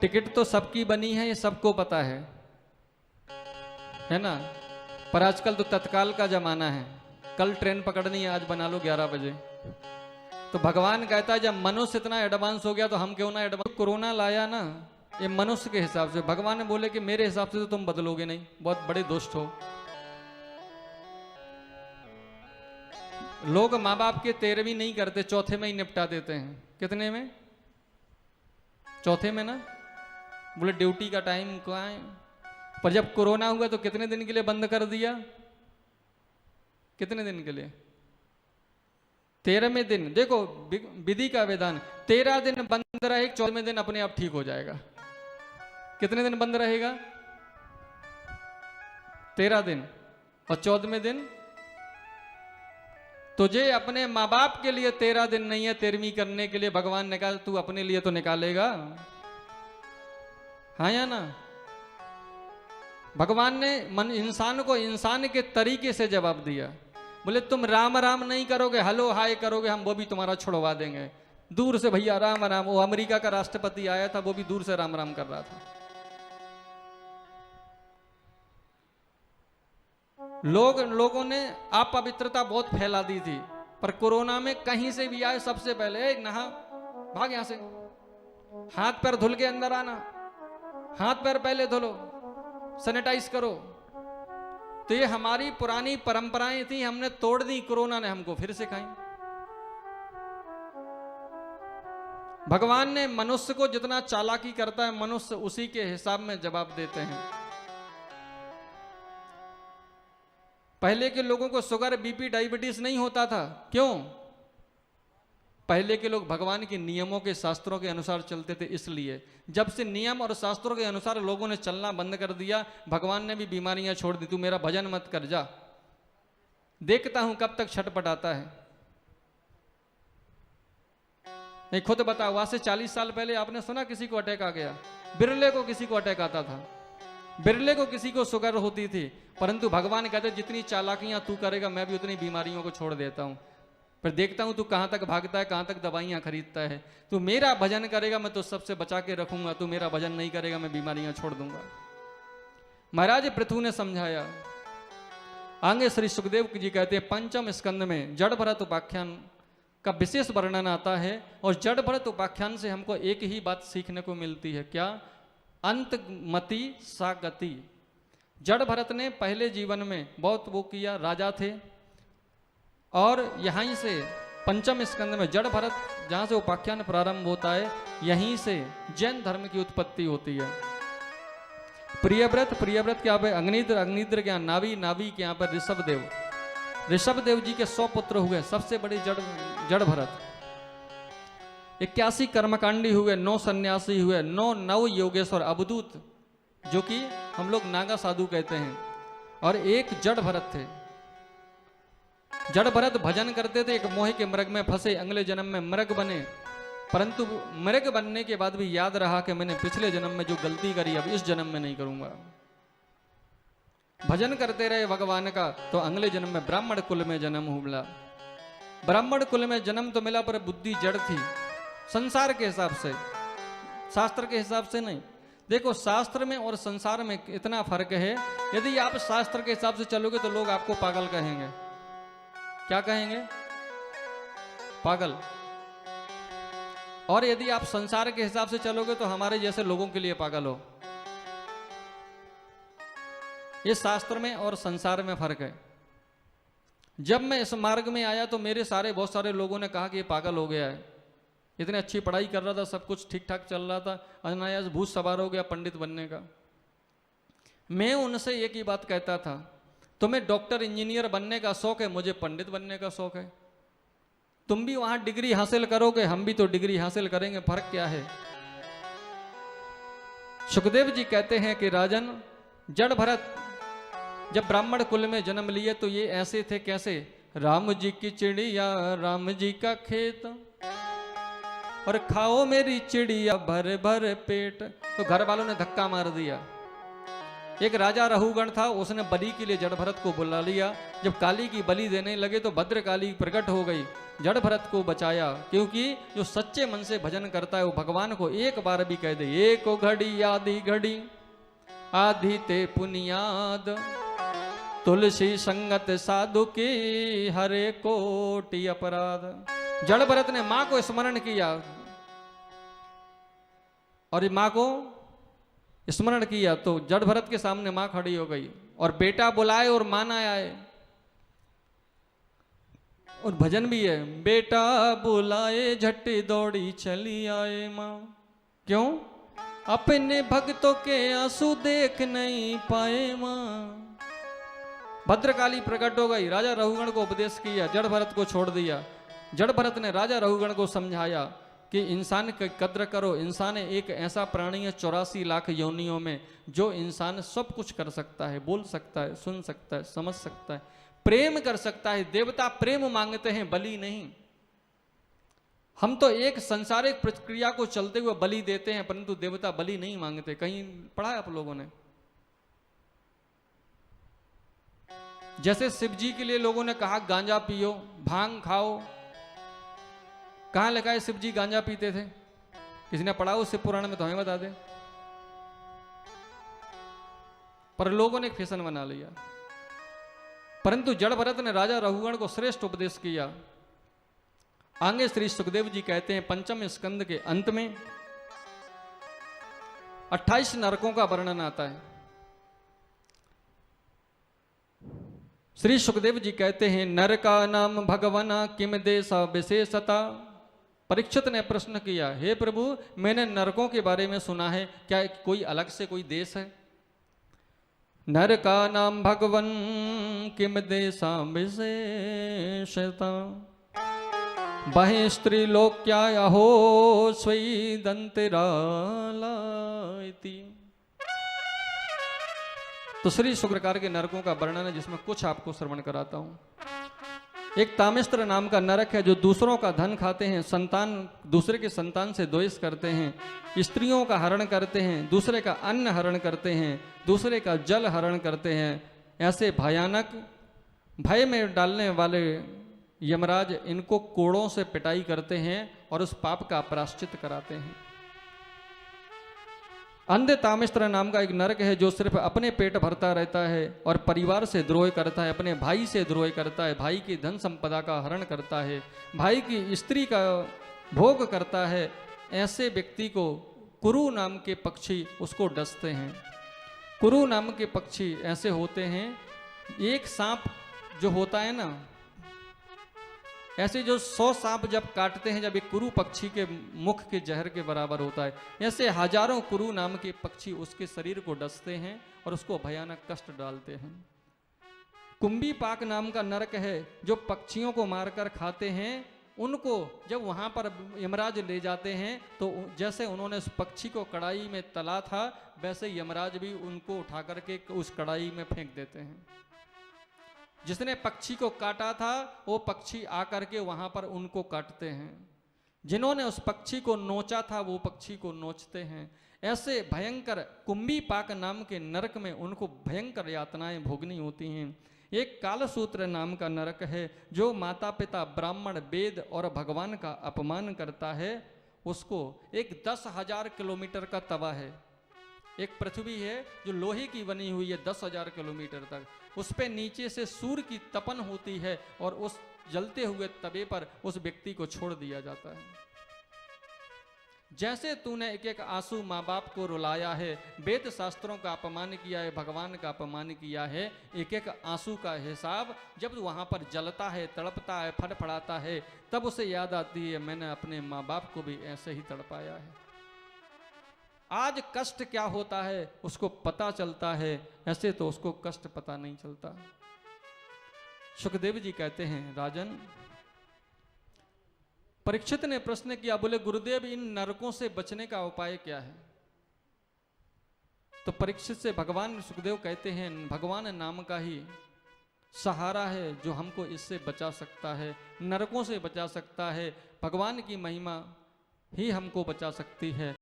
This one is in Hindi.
टिकट तो सबकी बनी है, ये सबको पता है ना। पर आजकल तो तत्काल का जमाना है, कल ट्रेन पकड़नी है, आज बना लो 11 बजे। तो भगवान कहता है जब मनुष्य इतना एडवांस हो गया तो हम क्यों ना एडवांस। कोरोना लाया ना ये मनुष्य के हिसाब से, भगवान ने बोले कि मेरे हिसाब से तो तुम बदलोगे नहीं, बहुत बड़े दुष्ट हो। लोग माँ बाप के 13वीं नहीं करते, चौथे में ही निपटा देते हैं। कितने में? चौथे में ना। बोले ड्यूटी का टाइम कहाँ है। पर जब कोरोना हुआ तो कितने दिन के लिए बंद कर दिया? कितने दिन के लिए? 13वें दिन। देखो विधि का विधान, 13 दिन बंद रहे, 14वें दिन अपने आप ठीक हो जाएगा। कितने दिन बंद रहेगा? 13 दिन। और 14वें दिन तुझे अपने माँ बाप के लिए 13 दिन नहीं है 13वीं करने के लिए, भगवान ने कहा तू अपने लिए तो निकालेगा, हाँ या ना। भगवान ने इंसान को इंसान के तरीके से जवाब दिया। बोले तुम राम राम नहीं करोगे, हेलो हाय करोगे, हम वो भी तुम्हारा छुड़वा देंगे। दूर से भैया राम राम। वो अमेरिका का राष्ट्रपति आया था, वो भी दूर से राम राम कर रहा था। लोगों ने अपवित्रता बहुत फैला दी थी, पर कोरोना में कहीं से भी आए सबसे पहले नहा, भाग यहां से, हाथ पैर धुल के अंदर आना, हाथ पैर पहले धुलो, सैनिटाइज करो। तो ये हमारी पुरानी परंपराएं थी, हमने तोड़ दी, कोरोना ने हमको फिर सिखाई। भगवान ने मनुष्य को जितना चालाकी करता है, मनुष्य उसी के हिसाब में जवाब देते हैं। पहले के लोगों को शुगर बीपी डायबिटीज नहीं होता था, क्यों? पहले के लोग भगवान के नियमों के शास्त्रों के अनुसार चलते थे। इसलिए जब से नियम और शास्त्रों के अनुसार लोगों ने चलना बंद कर दिया, भगवान ने भी बीमारियां छोड़ दी। तू मेरा भजन मत कर, जा, देखता हूं कब तक छटपटाता है। नहीं खुद बताओ, आज से 40 साल पहले आपने सुना किसी को अटैक आ गया? बिरले को किसी को अटैक आता था, बिरले को किसी को शुगर होती थी। परंतु भगवान कहते जितनी चालाकियां तू करेगा मैं भी उतनी बीमारियों को छोड़ देता हूं। पर देखता हूं तू कहां तक भागता है, कहां तक दवाइयां खरीदता है। तू मेरा भजन करेगा मैं तो सबसे बचा के रखूंगा, तू मेरा भजन नहीं करेगा मैं बीमारियां छोड़ दूंगा। महाराज पृथु ने समझाया। आगे श्री सुखदेव जी कहते हैं पंचम स्कंद में जड़ भरत उपाख्यान का विशेष वर्णन आता है। और जड़ भरत उपाख्यान से हमको एक ही बात सीखने को मिलती है, क्या? अंत मति सा गति। जड़ भरत ने पहले जीवन में बहुत वो किया, राजा थे। और यहीं से पंचम स्कंद में जड़ भरत जहां से उपाख्यान प्रारंभ होता है, यहीं से जैन धर्म की उत्पत्ति होती है। प्रियव्रत, प्रियव्रत के यहाँ पे अग्निद्र, अग्निद्र के यहाँ नावी, नावी के यहाँ पर ऋषभदेव, ऋषभदेव जी के 100 पुत्र हुए। सबसे बड़े जड़ भरत। 81 कर्मकांडी हुए, 9 सन्यासी हुए, 9 नव योगेश्वर अवधूत, जो कि हम लोग नागा साधु कहते हैं, और एक जड़ भरत थे। जड़ भरत भजन करते थे, एक मोह के मृग में फंसे, अगले जन्म में मृग बने। परंतु मृग बनने के बाद भी याद रहा कि मैंने पिछले जन्म में जो गलती करी अब इस जन्म में नहीं करूंगा। भजन करते रहे भगवान का, तो अगले जन्म में ब्राह्मण कुल में जन्म हुआ। ब्राह्मण कुल में जन्म तो मिला, पर बुद्धि जड़ थी, संसार के हिसाब से, शास्त्र के हिसाब से नहीं। देखो शास्त्र में और संसार में इतना फर्क है। यदि आप शास्त्र के हिसाब से चलोगे तो लोग आपको पागल कहेंगे। क्या कहेंगे? पागल। और यदि आप संसार के हिसाब से चलोगे तो हमारे जैसे लोगों के लिए पागल हो। ये शास्त्र में और संसार में फर्क है। जब मैं इस मार्ग में आया तो मेरे बहुत सारे लोगों ने कहा कि ये पागल हो गया है, इतनी अच्छी पढ़ाई कर रहा था, सब कुछ ठीक ठाक चल रहा था, अनायास भूत सवार हो गया पंडित बनने का। मैं उनसे एक ही बात कहता था, तुम्हें डॉक्टर इंजीनियर बनने का शौक है, मुझे पंडित बनने का शौक है। तुम भी वहां डिग्री हासिल करोगे, हम भी तो डिग्री हासिल करेंगे, फर्क क्या है? सुखदेव जी कहते हैं कि राजन, जड़ भरत जब ब्राह्मण कुल में जन्म लिए तो ये ऐसे थे, कैसे? राम जी की चिड़िया, राम जी का खेत, और खाओ मेरी चिड़िया भर भर पेट। तो घर वालों ने धक्का मार दिया। एक राजा रहुगण था, उसने बलि के लिए जड़ भरत को बुला लिया। जब काली की बलि देने लगे तो भद्रकाली प्रकट हो गई, जड़ भरत को बचाया। क्योंकि जो सच्चे मन से भजन करता है वो भगवान को एक बार भी कह दे, एक घड़ी आधी घड़ी आधी ते पुनियाद, तुलसी संगत साधु की हरे कोटि अपराध। जड़ भरत ने मां को स्मरण किया और मां को स्मरण किया तो जड़ भरत के सामने मां खड़ी हो गई और बेटा बुलाए और मां आए। और भजन भी है, बेटा बुलाए झट्टी दौड़ी चली आए मां, क्यों? अपने भक्तों के आंसू देख नहीं पाए मां। भद्रकाली प्रकट हो गई, राजा रहुगण को उपदेश किया, जड़ भरत को छोड़ दिया। जड़ भरत ने राजा रहुगण को समझाया कि इंसान की कद्र करो। इंसान एक ऐसा प्राणी है 84 लाख योनियों में, जो इंसान सब कुछ कर सकता है, बोल सकता है, सुन सकता है, समझ सकता है, प्रेम कर सकता है। देवता प्रेम मांगते हैं, बलि नहीं। हम तो एक संसारिक प्रक्रिया को चलते हुए बलि देते हैं, परंतु देवता बलि नहीं मांगते। कहीं पढ़ा है आप लोगों ने? जैसे शिव जी के लिए लोगों ने कहा गांजा पियो, भांग खाओ, कहां लिखा है शिव जी गांजा पीते थे? किसी ने पढ़ा हो शिव पुराण में? तो हमें बता दे। पर लोगों ने फैशन बना लिया। परंतु जड़ भरत ने राजा रहुगण को श्रेष्ठ उपदेश किया। आगे श्री सुखदेव जी कहते हैं पंचम स्कंद के अंत में 28 नरकों का वर्णन आता है। श्री सुखदेव जी कहते हैं नरका नाम भगवना किम देशा विशेषता। परीक्षित ने प्रश्न किया, हे प्रभु मैंने नरकों के बारे में सुना है, क्या कोई अलग से कोई देश है? नरका नाम भगवन किम देशा विशेषता, बहे स्त्री लोक क्या अहो स्वई दंतरालायति। तो श्री शुक्रकार के नरकों का वर्णन है, जिसमें कुछ आपको श्रवण कराता हूं। एक तामिस्त्र नाम का नरक है, जो दूसरों का धन खाते हैं, संतान दूसरे के संतान से द्वेष करते हैं, स्त्रियों का हरण करते हैं, दूसरे का अन्न हरण करते हैं, दूसरे का जल हरण करते हैं। ऐसे भयानक भय में डालने वाले यमराज इनको कोड़ों से पिटाई करते हैं और उस पाप का प्रायश्चित कराते हैं। अंध तामिस्त्र नाम का एक नरक है, जो सिर्फ अपने पेट भरता रहता है और परिवार से द्रोह करता है, अपने भाई से द्रोह करता है, भाई की धन संपदा का हरण करता है, भाई की स्त्री का भोग करता है। ऐसे व्यक्ति को कुरु नाम के पक्षी उसको डसते हैं। कुरु नाम के पक्षी ऐसे होते हैं, एक सांप जो होता है ना, ऐसे जो 100 सांप जब काटते हैं, जब एक कुरु पक्षी के मुख के जहर के बराबर होता है, ऐसे हजारों कुरु नाम के पक्षी उसके शरीर को डसते हैं और उसको भयानक कष्ट डालते हैं। कुंभी पाक नाम का नरक है, जो पक्षियों को मारकर खाते हैं। उनको जब वहां पर यमराज ले जाते हैं तो जैसे उन्होंने उस पक्षी को कढ़ाई में तला था, वैसे यमराज भी उनको उठा करके उस कढ़ाई में फेंक देते हैं। जिसने पक्षी को काटा था वो पक्षी आकर के वहां पर उनको काटते हैं। जिन्होंने उस पक्षी को नोचा था वो पक्षी को नोचते हैं। ऐसे भयंकर कुंभी पाक नाम के नरक में उनको भयंकर यातनाएं भोगनी होती हैं। एक कालसूत्र नाम का नरक है, जो माता पिता ब्राह्मण वेद और भगवान का अपमान करता है। उसको एक 10,000 किलोमीटर का तवा है, एक पृथ्वी है जो लोहे की बनी हुई है 10,000 किलोमीटर तक, उस पे नीचे से सूर्य की तपन होती है और उस जलते हुए तवे पर उस व्यक्ति को छोड़ दिया जाता है। जैसे तूने एक एक आंसू माँ बाप को रुलाया है, वेद शास्त्रों का अपमान किया है, भगवान का अपमान किया है, एक एक आंसू का हिसाब जब वहां पर जलता है, तड़पता है, फड़फड़ाता है, तब उसे याद आती है मैंने अपने माँ बाप को भी ऐसे ही तड़पाया है। आज कष्ट क्या होता है उसको पता चलता है, ऐसे तो उसको कष्ट पता नहीं चलता। सुखदेव जी कहते हैं राजन, परीक्षित ने प्रश्न किया, बोले गुरुदेव इन नरकों से बचने का उपाय क्या है? तो परीक्षित से भगवान सुखदेव कहते हैं भगवान नाम का ही सहारा है जो हमको इससे बचा सकता है, नरकों से बचा सकता है। भगवान की महिमा ही हमको बचा सकती है।